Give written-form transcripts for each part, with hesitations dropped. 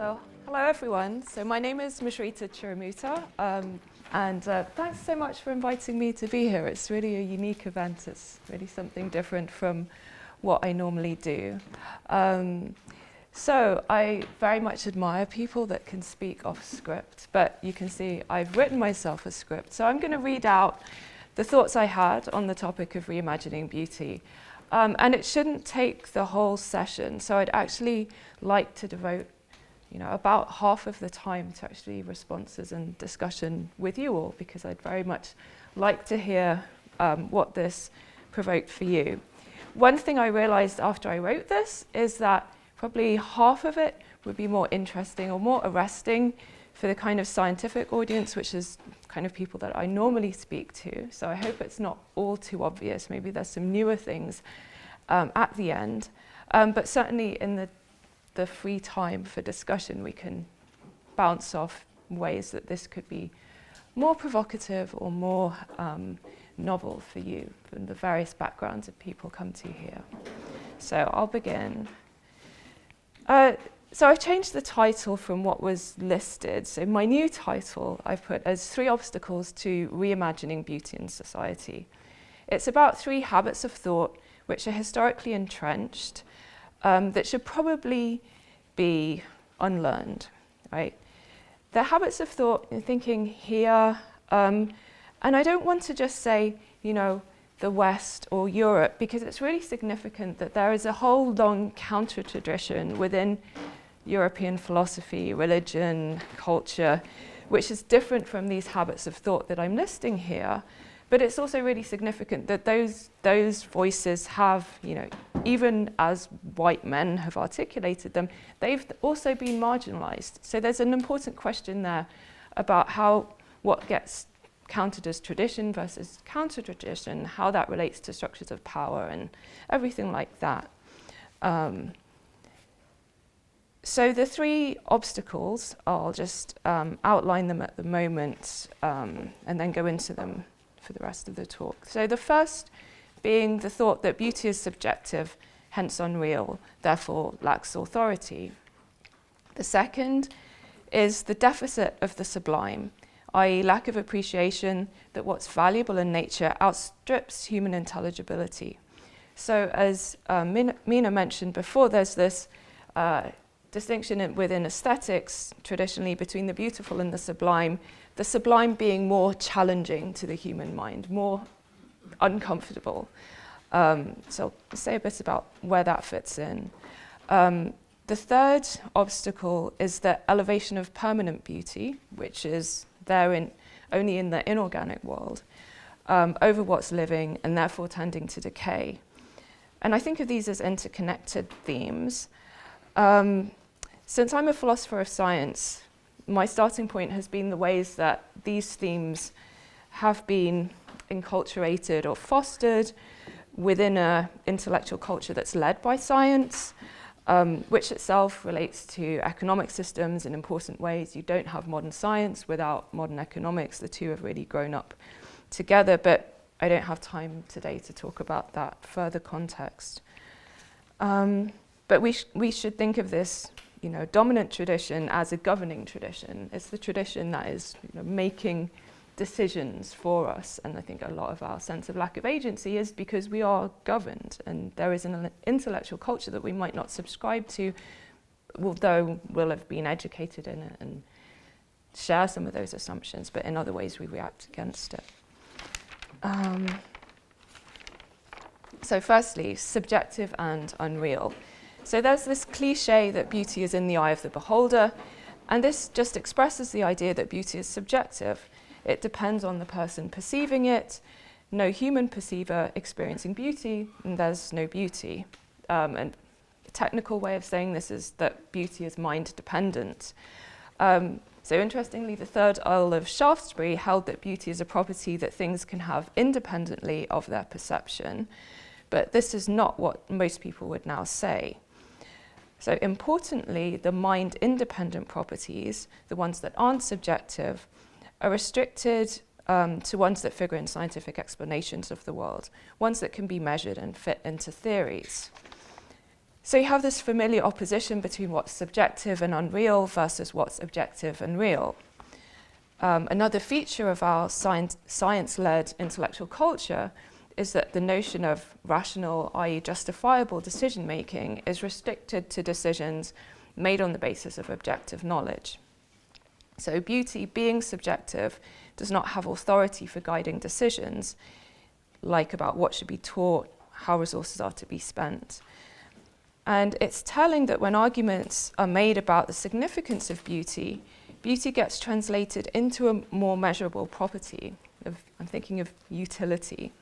So, hello everyone. So my name is Mazviita Chirimuuta, and thanks so much for inviting me to be here. It's really a unique event. It's really something different from what I normally do. So I very much admire people that can speak off script, but you can see I've written myself a script. So I'm going to read out the thoughts I had on the topic of reimagining beauty. And it shouldn't take the whole session, so I'd actually like to devote about half of the time to actually responses and discussion with you all, because I'd very much like to hear what this provoked for you. One thing I realized after I wrote this is that probably half of it would be more interesting or more arresting for the kind of scientific audience, which is kind of people that I normally speak to. So I hope it's not all too obvious. Maybe there's some newer things at the end. But certainly in the free time for discussion, we can bounce off ways that this could be more provocative or more novel for you from the various backgrounds that people come to here. So I'll begin. So I've changed the title from what was listed. So my new title I've put as 3 obstacles to reimagining beauty in society. It's about 3 habits of thought which are historically entrenched, that should probably be unlearned, right? They're habits of thought and thinking here, and I don't want to just say, the West or Europe, because it's really significant that there is a whole long counter-tradition within European philosophy, religion, culture, which is different from these habits of thought that I'm listing here. But it's also really significant that those voices have, even as white men have articulated them, they've also been marginalized. So there's an important question there about what gets counted as tradition versus counter-tradition, how that relates to structures of power and everything like that. So the 3 obstacles, I'll just outline them at the moment and then go into them for the rest of the talk. So the first being the thought that beauty is subjective, hence unreal, therefore lacks authority. The second is the deficit of the sublime, i.e. lack of appreciation that what's valuable in nature outstrips human intelligibility. So as Mina mentioned before, there's this distinction within aesthetics traditionally between the beautiful and the sublime being more challenging to the human mind, more uncomfortable. So I'll say a bit about where that fits in. The third obstacle is the elevation of permanent beauty, which is there only in the inorganic world, over what's living and therefore tending to decay. And I think of these as interconnected themes. Since I'm a philosopher of science, my starting point has been the ways that these themes have been enculturated or fostered within an intellectual culture that's led by science, which itself relates to economic systems in important ways. You don't have modern science without modern economics. The two have really grown up together, but I don't have time today to talk about that further context. But we should think of this dominant tradition as a governing tradition. It's the tradition that is making decisions for us. And I think a lot of our sense of lack of agency is because we are governed, and there is an intellectual culture that we might not subscribe to, although we'll have been educated in it and share some of those assumptions, but in other ways we react against it. So firstly, subjective and unreal. So there's this cliche that beauty is in the eye of the beholder, and this just expresses the idea that beauty is subjective. It depends on the person perceiving it. No human perceiver experiencing beauty, and there's no beauty. And a technical way of saying this is that beauty is mind dependent. So interestingly, the 3rd Earl of Shaftesbury held that beauty is a property that things can have independently of their perception, but this is not what most people would now say. So importantly, the mind-independent properties, the ones that aren't subjective, are restricted to ones that figure in scientific explanations of the world, ones that can be measured and fit into theories. So you have this familiar opposition between what's subjective and unreal versus what's objective and real. Another feature of our science-led intellectual culture is that the notion of rational, i.e. justifiable decision-making is restricted to decisions made on the basis of objective knowledge. So beauty, being subjective, does not have authority for guiding decisions, like about what should be taught, how resources are to be spent. And it's telling that when arguments are made about the significance of beauty, beauty gets translated into a more measurable property. I'm thinking of utility.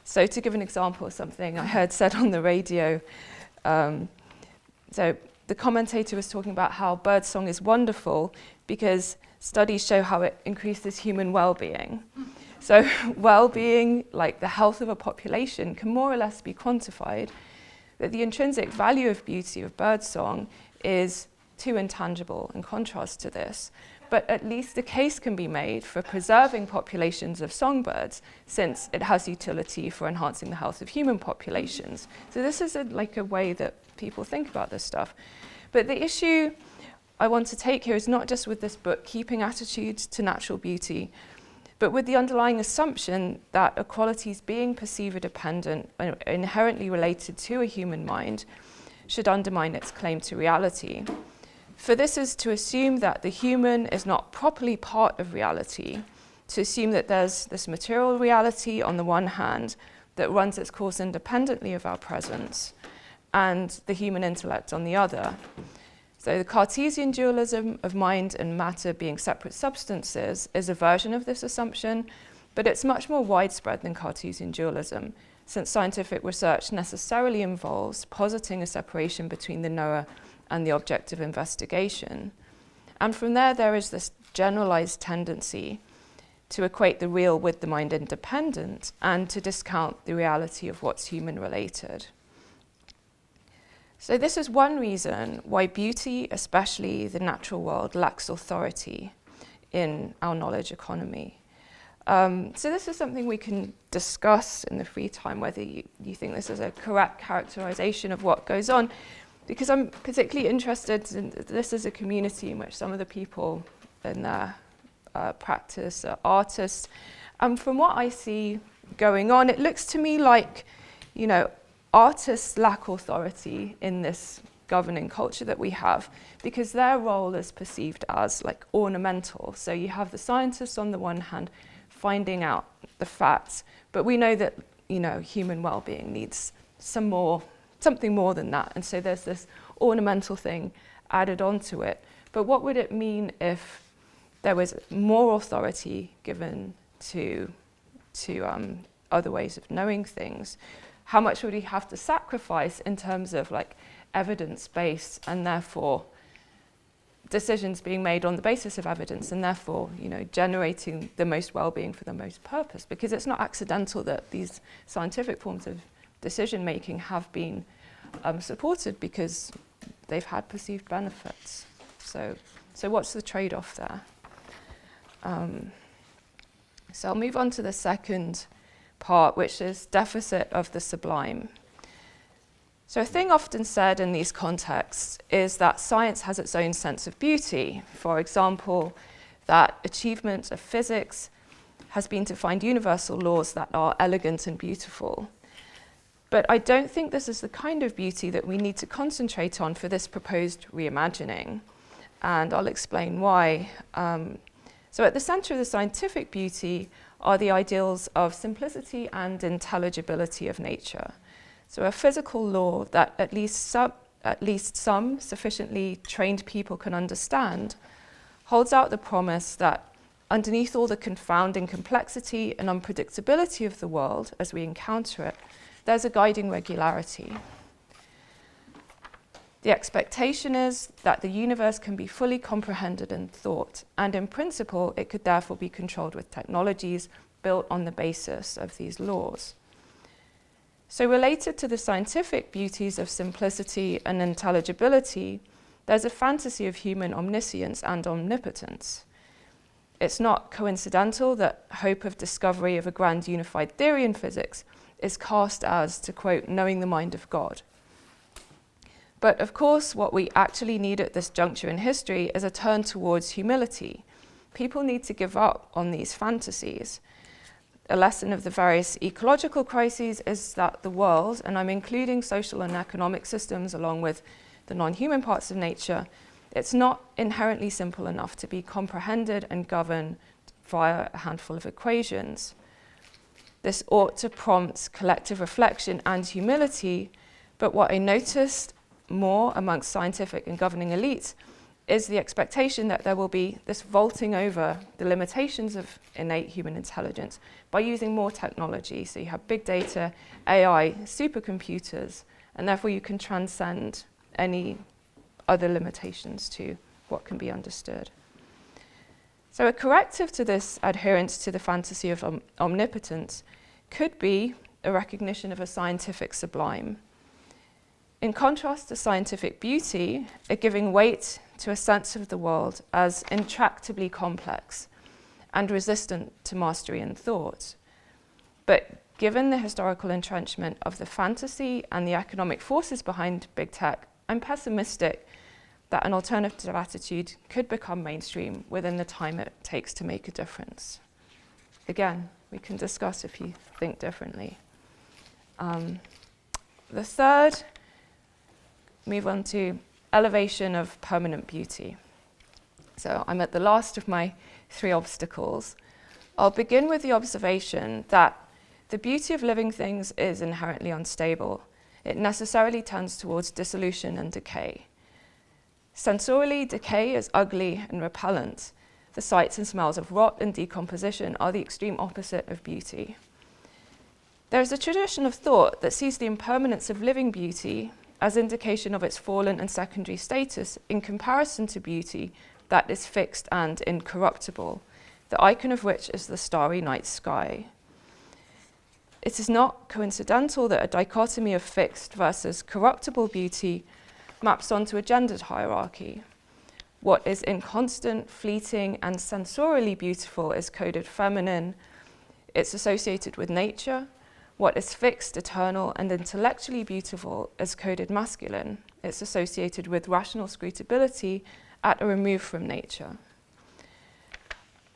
So to give an example of something I heard said on the radio, so the commentator was talking about how birdsong is wonderful because studies show how it increases human well-being. So well-being, like the health of a population, can more or less be quantified, that the intrinsic value of beauty of birdsong is too intangible in contrast to this. But at least a case can be made for preserving populations of songbirds, since it has utility for enhancing the health of human populations. So this is like a way that people think about this stuff. But the issue I want to take here is not just with this book keeping attitudes to natural beauty, but with the underlying assumption that a quality's being perceiver-dependent and inherently related to a human mind should undermine its claim to reality. For this is to assume that the human is not properly part of reality, to assume that there's this material reality on the one hand that runs its course independently of our presence, and the human intellect on the other. So the Cartesian dualism of mind and matter being separate substances is a version of this assumption, but it's much more widespread than Cartesian dualism, since scientific research necessarily involves positing a separation between the knower and the object of investigation. And from there is this generalized tendency to equate the real with the mind independent and to discount the reality of what's human related. So this is one reason why beauty, especially the natural world, lacks authority in our knowledge economy. So this is something we can discuss in the free time, whether you think this is a correct characterization of what goes on, because I'm particularly interested in this as a community in which some of the people in their practice are artists. From what I see going on, it looks to me like, artists lack authority in this governing culture that we have, because their role is perceived as like ornamental. So you have the scientists on the one hand finding out the facts, but we know that human well-being needs something more than that, and so there's this ornamental thing added onto it. But what would it mean if there was more authority given to other ways of knowing things? How much would we have to sacrifice in terms of like evidence base, and therefore decisions being made on the basis of evidence, and therefore generating the most well-being for the most purpose? Because it's not accidental that these scientific forms of decision making have been supported because they've had perceived benefits. So what's the trade-off there? So I'll move on to the second part, which is deficit of the sublime. So a thing often said in these contexts is that science has its own sense of beauty. For example, that achievement of physics has been to find universal laws that are elegant and beautiful. But I don't think this is the kind of beauty that we need to concentrate on for this proposed reimagining, and I'll explain why. So at the center of the scientific beauty are the ideals of simplicity and intelligibility of nature. So a physical law that at least some sufficiently trained people can understand holds out the promise that underneath all the confounding complexity and unpredictability of the world as we encounter it, there's a guiding regularity. The expectation is that the universe can be fully comprehended in thought, and in principle, it could therefore be controlled with technologies built on the basis of these laws. So related to the scientific beauties of simplicity and intelligibility, there's a fantasy of human omniscience and omnipotence. It's not coincidental that hope of discovery of a grand unified theory in physics is cast as, to quote, knowing the mind of God. But of course, what we actually need at this juncture in history is a turn towards humility. People need to give up on these fantasies. A lesson of the various ecological crises is that the world, and I'm including social and economic systems along with the non-human parts of nature, it's not inherently simple enough to be comprehended and governed via a handful of equations. This ought to prompt collective reflection and humility, but what I noticed more amongst scientific and governing elites is the expectation that there will be this vaulting over the limitations of innate human intelligence by using more technology. So you have big data, AI, supercomputers, and therefore you can transcend any other limitations to what can be understood. So a corrective to this adherence to the fantasy of omnipotence could be a recognition of a scientific sublime. In contrast to scientific beauty, a giving weight to a sense of the world as intractably complex and resistant to mastery in thought. But given the historical entrenchment of the fantasy and the economic forces behind big tech, I'm pessimistic that an alternative attitude could become mainstream within the time it takes to make a difference. Again, we can discuss if you think differently. The third, move on to elevation of permanent beauty. So I'm at the last of my 3 obstacles. I'll begin with the observation that the beauty of living things is inherently unstable. It necessarily tends towards dissolution and decay. Sensorially, decay is ugly and repellent. The sights and smells of rot and decomposition are the extreme opposite of beauty. There is a tradition of thought that sees the impermanence of living beauty as indication of its fallen and secondary status in comparison to beauty that is fixed and incorruptible, the icon of which is the starry night sky. It is not coincidental that a dichotomy of fixed versus corruptible beauty maps onto a gendered hierarchy. What is inconstant, fleeting, and sensorially beautiful is coded feminine. It's associated with nature. What is fixed, eternal, and intellectually beautiful is coded masculine. It's associated with rational scrutability at a remove from nature.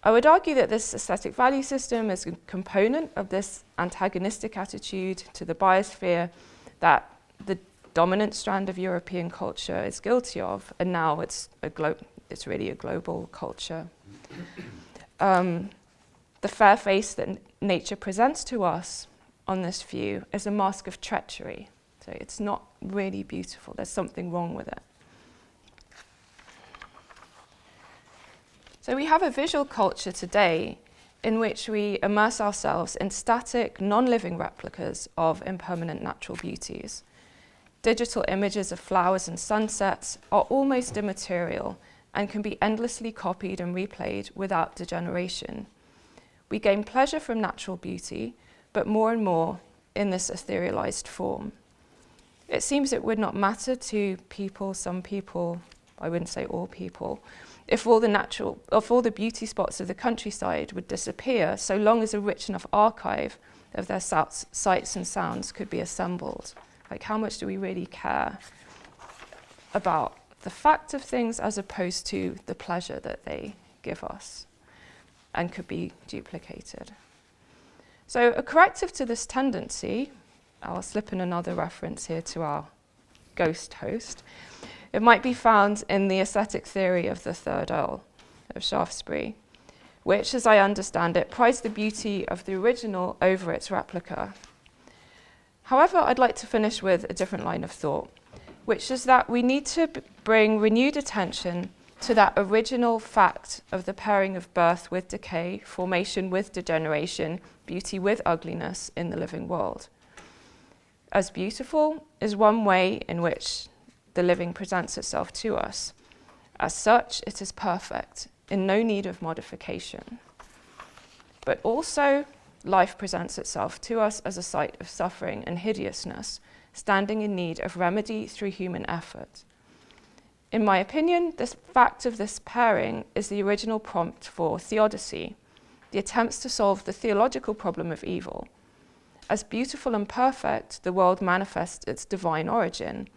I would argue that this aesthetic value system is a component of this antagonistic attitude to the biosphere that the dominant strand of European culture is guilty of, and now it's really a global culture. The fair face that nature presents to us on this view is a mask of treachery. So it's not really beautiful. There's something wrong with it. So we have a visual culture today in which we immerse ourselves in static, non-living replicas of impermanent natural beauties. Digital images of flowers and sunsets are almost immaterial and can be endlessly copied and replayed without degeneration. We gain pleasure from natural beauty, but more and more in this etherealized form. It seems it would not matter to people, some people, I wouldn't say all people, if all the beauty spots of the countryside would disappear, so long as a rich enough archive of their sights and sounds could be assembled. Like, how much do we really care about the fact of things as opposed to the pleasure that they give us and could be duplicated? So a corrective to this tendency, I'll slip in another reference here to our ghost host. It might be found in the aesthetic theory of the third Earl of Shaftesbury, which, as I understand it, prized the beauty of the original over its replica. However, I'd like to finish with a different line of thought, which is that we need to bring renewed attention to that original fact of the pairing of birth with decay, formation with degeneration, beauty with ugliness in the living world. As beautiful is one way in which the living presents itself to us. As such, it is perfect, in no need of modification. But also, life presents itself to us as a site of suffering and hideousness, standing in need of remedy through human effort. In my opinion, this fact of this pairing is the original prompt for theodicy, the attempts to solve the theological problem of evil. As beautiful and perfect, the world manifests its divine origin,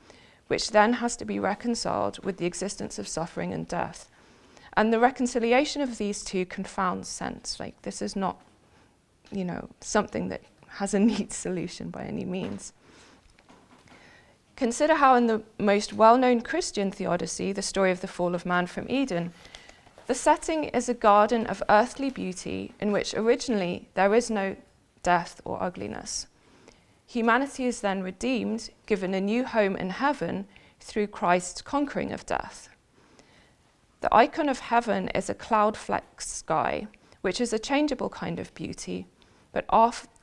which then has to be reconciled with the existence of suffering and death. And the reconciliation of these two confounds sense. Like, this is not, something that has a neat solution by any means. Consider how in the most well-known Christian theodicy, the story of the fall of man from Eden, the setting is a garden of earthly beauty in which originally there is no death or ugliness. Humanity is then redeemed, given a new home in heaven through Christ's conquering of death. The icon of heaven is a cloud-flecked sky, which is a changeable kind of beauty, but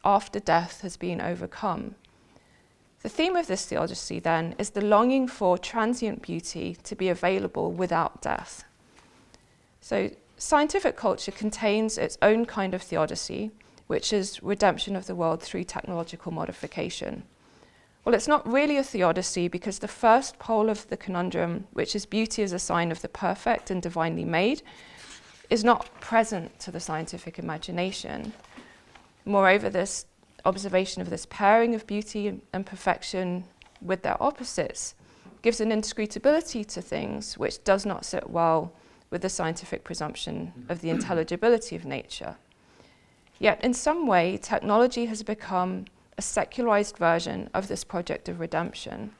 after death has been overcome. The theme of this theodicy, then, is the longing for transient beauty to be available without death. So scientific culture contains its own kind of theodicy, which is redemption of the world through technological modification. Well, it's not really a theodicy because the first pole of the conundrum, which is beauty as a sign of the perfect and divinely made, is not present to the scientific imagination. Moreover, this observation of this pairing of beauty and perfection with their opposites gives an inscrutability to things which does not sit well with the scientific presumption of the intelligibility of nature. Yet in some way, technology has become a secularized version of this project of redemption.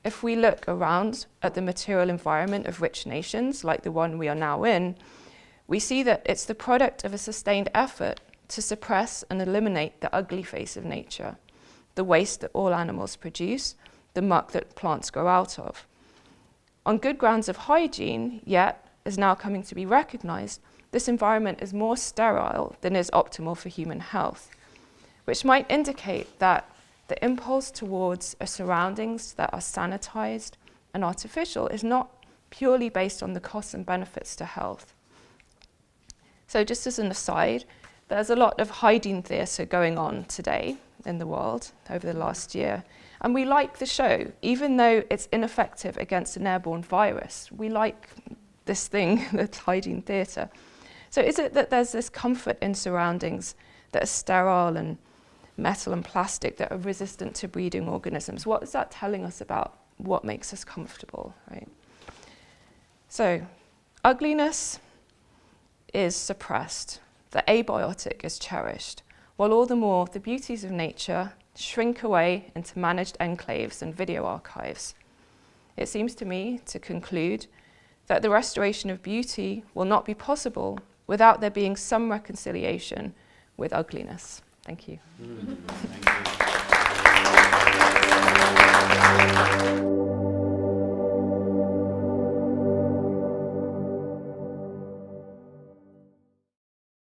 If we look around at the material environment of rich nations, like the one we are now in, we see that it's the product of a sustained effort to suppress and eliminate the ugly face of nature, the waste that all animals produce, the muck that plants grow out of. On good grounds of hygiene, yet, is now coming to be recognized, this environment is more sterile than is optimal for human health, which might indicate that the impulse towards surroundings that are sanitized and artificial is not purely based on the costs and benefits to health. So just as an aside, there's a lot of hygiene theatre going on today in the world over the last year. And we like the show, even though it's ineffective against an airborne virus. We like this thing, that's hygiene theatre. So is it that there's this comfort in surroundings that are sterile and metal and plastic that are resistant to breeding organisms? What is that telling us about what makes us comfortable, right? So ugliness is suppressed. The abiotic is cherished, while all the more the beauties of nature shrink away into managed enclaves and video archives. It seems to me to conclude that the restoration of beauty will not be possible without there being some reconciliation with ugliness. Thank you. Thank you.